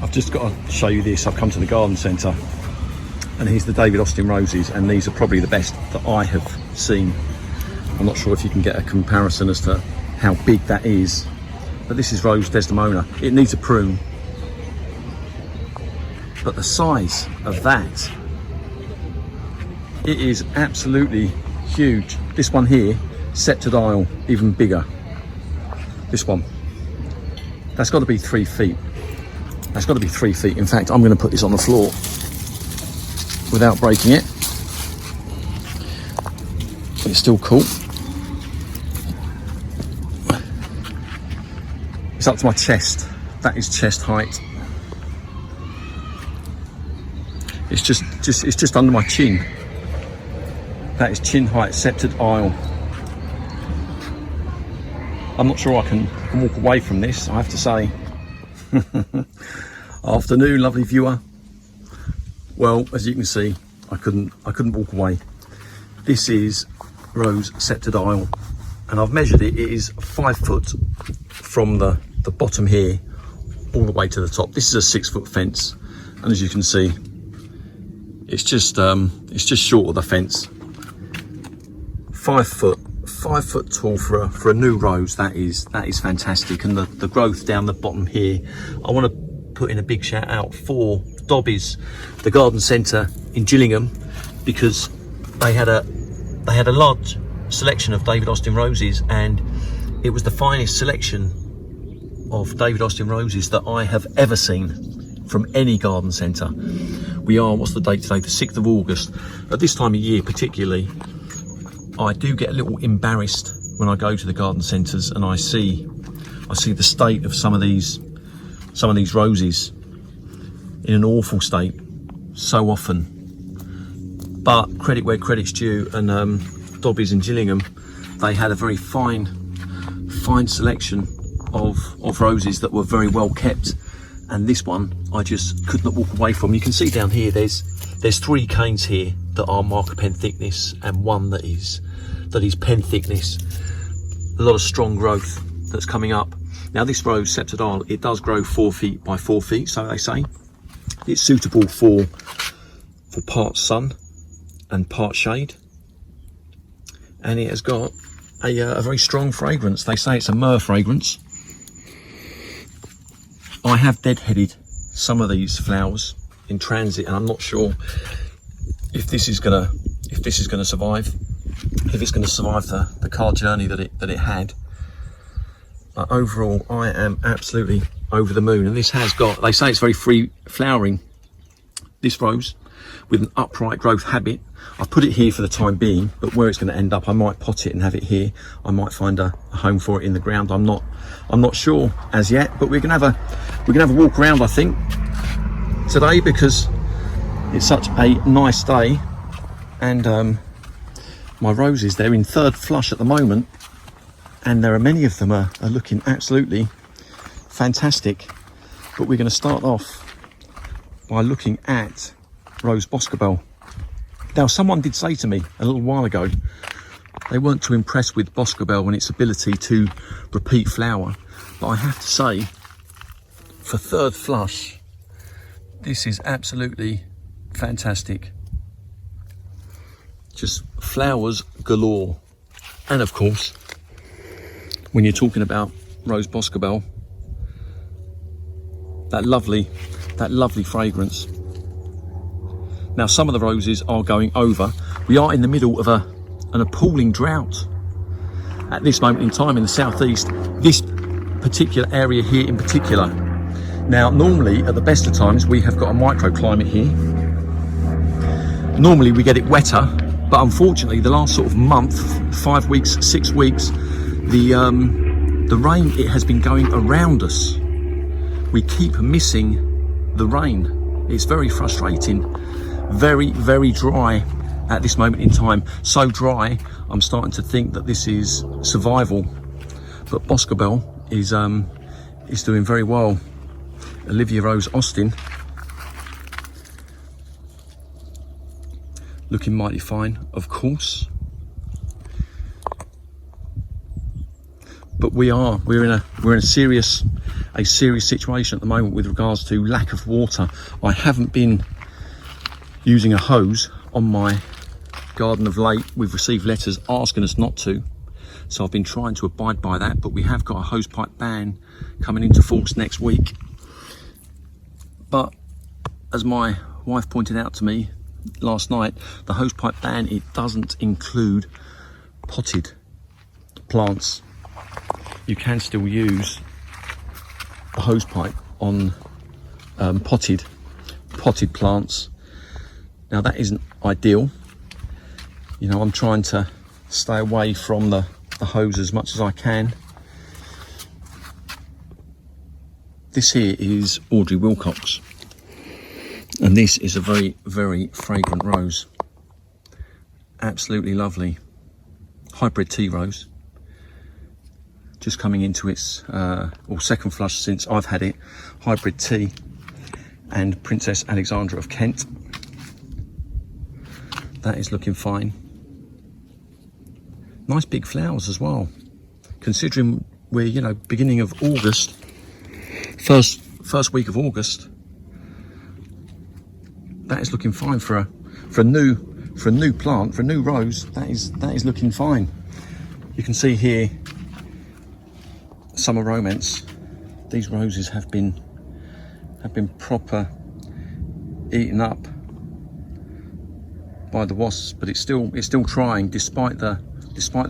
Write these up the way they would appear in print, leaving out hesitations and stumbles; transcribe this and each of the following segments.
I've just got to show you this. I've come to the garden centre, and here's the David Austin roses, and these are probably the best that I have seen. I'm not sure if you can get a comparison as to how big that is, but this is Rose Desdemona. It needs a prune, but the size of that, it is absolutely huge. This one here, Scepter dial, even bigger. This one, that's got to be 3 feet. That's got to be 3 feet. In fact, I'm going to put this on the floor without breaking it. It's still cool. It's up to my chest. That is chest height. It's just under my chin. That is chin height, sceptered aisle. I'm not sure I can walk away from this, I have to say. Afternoon, lovely viewer. Well, as you can see, I couldn't walk away. This is Rose Sceptered Aisle, and I've measured it. It is 5 foot from the bottom here all the way to the top. This is a 6 foot fence, and as you can see, it's just short of the fence. 5 foot tall for a new rose. That is fantastic. And the growth down the bottom here, I want to put in a big shout out for Dobbies, the garden centre in Gillingham, because they had a large selection of David Austin roses, and it was the finest selection of David Austin roses that I have ever seen from any garden centre. We are, what's the date today? The 6th of August. At this time of year particularly, I do get a little embarrassed when I go to the garden centres and I see the state of some of these roses in an awful state so often. But credit where credit's due, and Dobbies in Gillingham, they had a very fine selection of roses that were very well kept, and this one I just could not walk away from. You can see down here there's 3 canes here that are marker pen thickness, and one that is pen thickness. A lot of strong growth that's coming up. Now this rose Scepter dial, it does grow 4 feet by 4 feet, so they say. It's suitable for part sun and part shade, and it has got a very strong fragrance. They say it's a myrrh fragrance. I have deadheaded some of these flowers in transit, and I'm not sure if this is gonna survive, if it's gonna survive the car journey that it had. But overall, I am absolutely over the moon. And this has got, they say it's very free flowering, this rose, with an upright growth habit. I've put it here for the time being, but where it's going to end up, I might pot it and have it here. I might find a home for it in the ground. I'm not sure as yet, but we're gonna have a walk around, I think, today, because it's such a nice day. And my roses, they're in 3rd flush at the moment, and there are many of them are looking absolutely fantastic. But we're going to start off by looking at Rose Boscobel. Now, someone did say to me a little while ago they weren't too impressed with Boscobel and its ability to repeat flower, but I have to say, for 3rd flush, this is absolutely fantastic. Just flowers galore. And of course, when you're talking about Rose Boscobel, that lovely fragrance. Now, some of the roses are going over. We are in the middle of an appalling drought at this moment in time in the southeast, this particular area here in particular. Now, normally at the best of times, we have got a microclimate here. Normally we get it wetter, but unfortunately the last sort of month, 5 weeks, 6 weeks, the rain, it has been going around us. We keep missing the rain. It's very frustrating. Very, very dry at this moment in time. So dry, I'm starting to think that this is survival. But Boscobel is doing very well. Olivia Rose Austin, looking mighty fine, of course. But we're in a serious a serious situation at the moment with regards to lack of water. I haven't been using a hose on my garden of late. We've received letters asking us not to, so I've been trying to abide by that, but we have got a hosepipe ban coming into force next week. But as my wife pointed out to me last night, the hosepipe ban, it doesn't include potted plants. You can still use a hosepipe on potted plants. Now that isn't ideal. You know, I'm trying to stay away from the hose as much as I can. This here is Audrey Wilcox, and this is a very, very fragrant rose. Absolutely lovely. Hybrid tea rose. Just coming into its second flush since I've had it. Hybrid tea and Princess Alexandra of Kent. That is looking fine. Nice big flowers as well, considering we're, you know, beginning of August, first week of August. That is looking fine for a new plant, for a new rose. That is looking fine. You can see here, Summer Romance. These roses have been proper eaten up by the wasps, but it's still trying despite the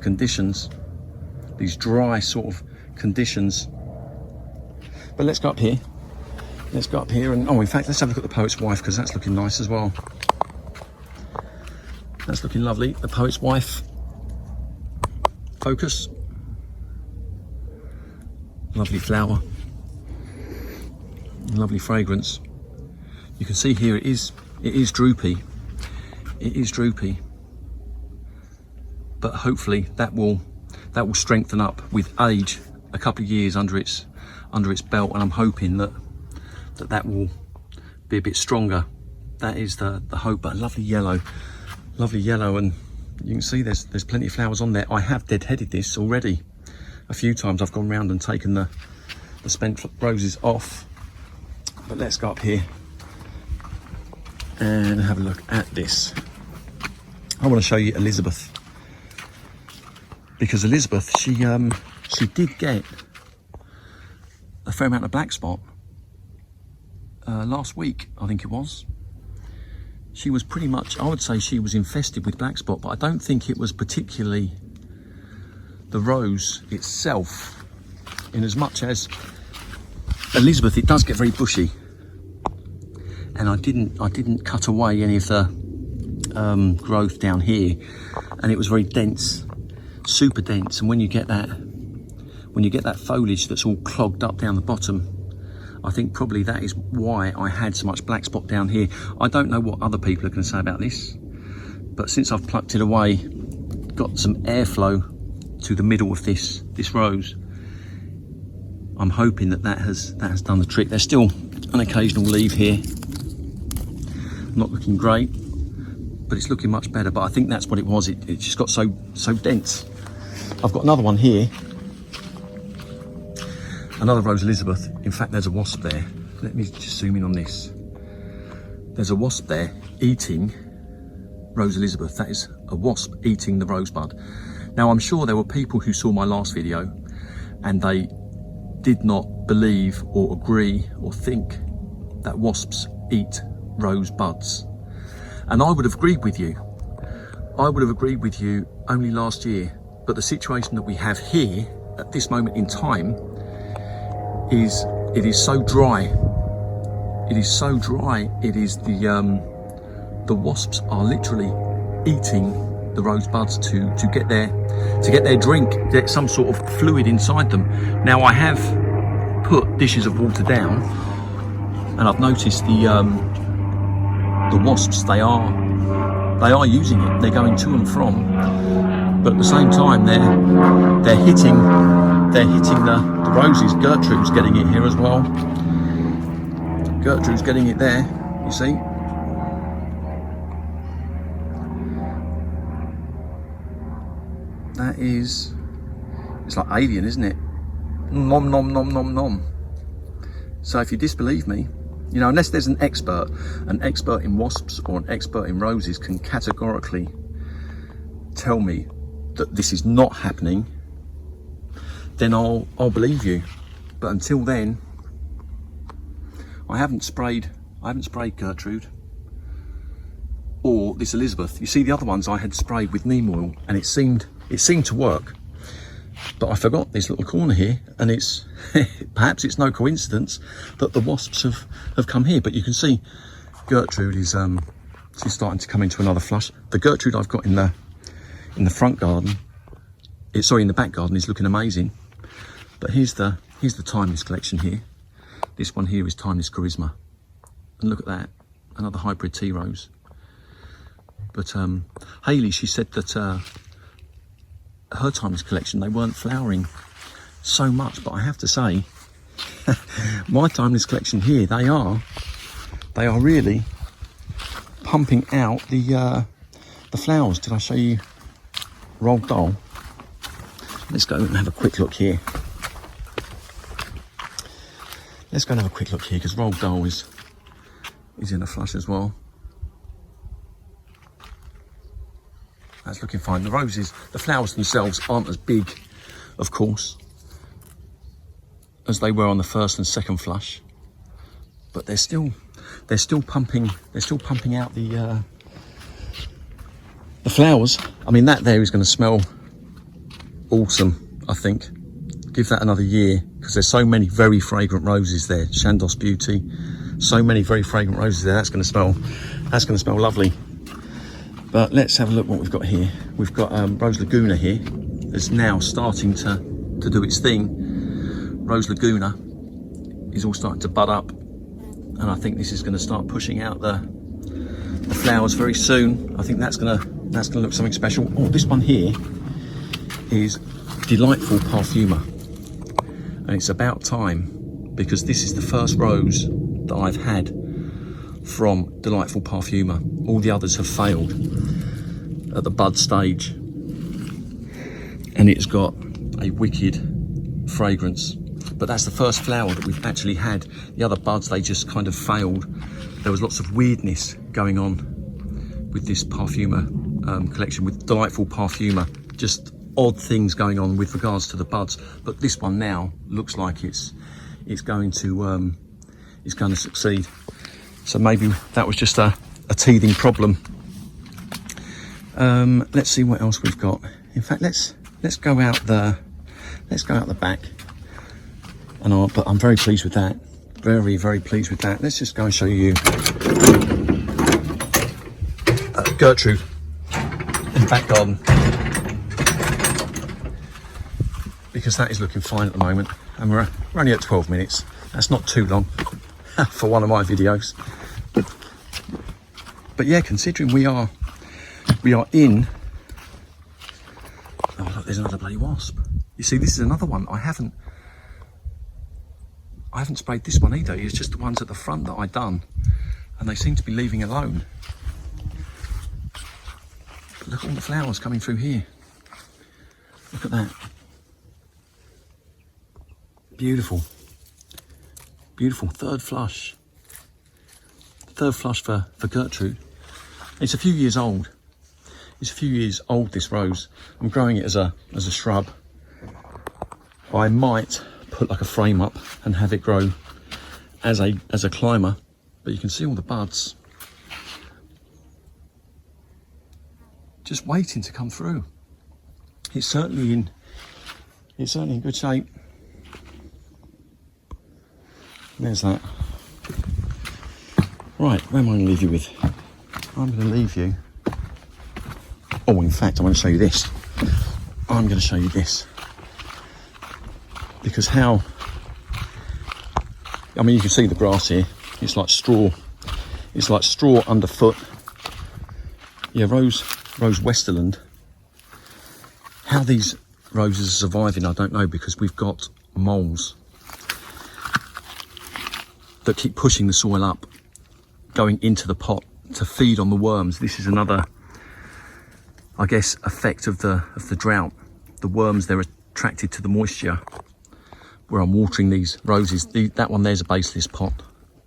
conditions, these dry sort of conditions. But let's go up here. Let's go up here and, oh, in fact, let's have a look at the Poet's Wife, because that's looking nice as well. That's looking lovely. The Poet's Wife. Focus. Lovely flower. Lovely fragrance. You can see here it is droopy. It is droopy. But hopefully that will strengthen up with age, a couple of years under its belt, and I'm hoping that will be a bit stronger. That is the hope. But a lovely yellow, and you can see there's plenty of flowers on there. I have deadheaded this already a few times. I've gone round and taken the spent roses off. But let's go up here and have a look at this. I want to show you Elizabeth, because Elizabeth, she did get a fair amount of black spot last week, I think it was. She was pretty much, I would say she was infested with black spot, but I don't think it was particularly the rose itself, in as much as Elizabeth, it does get very bushy, and I didn't cut away any of the growth down here, and it was very dense, super dense. And when you get that foliage that's all clogged up down the bottom, I think probably that is why I had so much black spot down here. I don't know what other people are going to say about this, but since I've plucked it away, got some airflow to the middle of this rose, I'm hoping that has done the trick. There's still an occasional leaf here, not looking great, but it's looking much better. But I think that's what it was. It just got so dense. I've got another one here, another Rose Elizabeth. In fact, there's a wasp there. Let me just zoom in on this. There's a wasp there eating Rose Elizabeth. That is a wasp eating the rosebud. Now, I'm sure there were people who saw my last video and they did not believe or agree or think that wasps eat rosebuds. And I would have agreed with you. I would have agreed with you only last year. But the situation that we have here at this moment in time is, it is so dry. It is so dry. It is the wasps are literally eating the rosebuds to get their drink, get some sort of fluid inside them. Now, I have put dishes of water down, and I've noticed the wasps, they are using it. They're going to and from, but at the same time they're hitting the roses. Gertrude's getting it here as well. Gertrude's getting it there, you see. That is, it's like alien, isn't it? Nom nom nom nom nom. So if you disbelieve me, you know, unless there's an expert in wasps or an expert in roses can categorically tell me that this is not happening, then I'll believe you. But until then, I haven't sprayed Gertrude or this Elizabeth. You see, the other ones I had sprayed with neem oil and it seemed to work. But I forgot this little corner here, and it's perhaps it's no coincidence that the wasps have come here. But you can see Gertrude is she's starting to come into another flush. The Gertrude I've got in the front garden, in the back garden, is looking amazing. But here's the Timeless collection here. This one here is Timeless Charisma, and look at that, another hybrid tea rose. But Hayley, she said that her Timeless collection, they weren't flowering so much, but I have to say my Timeless collection here, they are really pumping out the flowers. Did I show you Roald Dahl? Let's go and have a quick look here. Let's go and have a quick look here, because Roald Dahl is in a flush as well. That's looking fine. The roses, the flowers themselves aren't as big, of course, as they were on the first and second flush, but they're still pumping out the flowers. I mean, that there is going to smell awesome, I think. Give that another year, because there's so many very fragrant roses there. Chandos Beauty, so many very fragrant roses there. That's going to smell lovely. But let's have a look what we've got here. We've got Rose Laguna here. It's now starting to do its thing. Rose Laguna is all starting to bud up, and I think this is going to start pushing out the flowers very soon. I think that's going to look something special. Oh, this one here is Delightful Parfuma, and it's about time, because this is the first rose that I've had from Delightful Parfuma. All the others have failed at the bud stage, and it's got a wicked fragrance. But that's the first flower that we've actually had. The other buds, they just kind of failed. There was lots of weirdness going on with this Parfuma collection, with Delightful Parfuma. Just odd things going on with regards to the buds. But this one now looks like it's going to succeed. So maybe that was just a teething problem. Let's see what else we've got. In fact, let's go out the back. But I'm very pleased with that. Very, very pleased with that. Let's just go and show you Gertrude in the back garden, because that is looking fine at the moment, and we're only at 12 minutes. That's not too long for one of my videos. But yeah, considering we are in. Oh look, there's another bloody wasp. You see, this is another one. I haven't sprayed this one either. It's just the ones at the front that I've done, and they seem to be leaving alone. But look at all the flowers coming through here. Look at that. Beautiful. Beautiful. Third flush for Gertrude. It's a few years old. It's a few years old, this rose. I'm growing it as a shrub. I might put like a frame up and have it grow as a climber, but you can see all the buds just waiting to come through. It's certainly in good shape. There's that. Right, where am I going to leave you with? I'm going to leave you. Oh, in fact, I want to show you this. I'm going to show you this. Because I mean, you can see the grass here. It's like straw. It's like straw underfoot. Yeah, Rose Westerland. How these roses are surviving, I don't know, because we've got moles that keep pushing the soil up, going into the pot to feed on the worms. This is another, I guess, effect of the drought. The worms, they're attracted to the moisture, where I'm watering these roses. That one there's a baseless pot.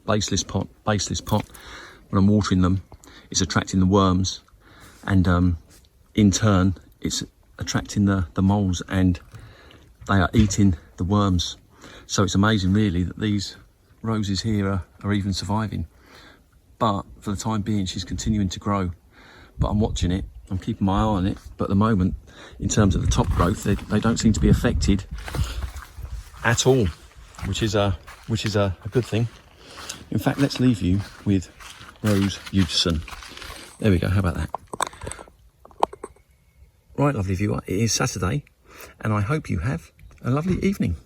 Baseless pot. When I'm watering them, it's attracting the worms, and in turn, it's attracting the moles, and they are eating the worms. So it's amazing, really, that these roses here are even surviving. But for the time being, she's continuing to grow. But I'm watching it. I'm keeping my eye on it. But at the moment, in terms of the top growth, they don't seem to be affected at all, which is a good thing. In fact, let's leave you with Rose Hewson. There we go. How about that? Right, lovely viewer. It is Saturday, and I hope you have a lovely evening.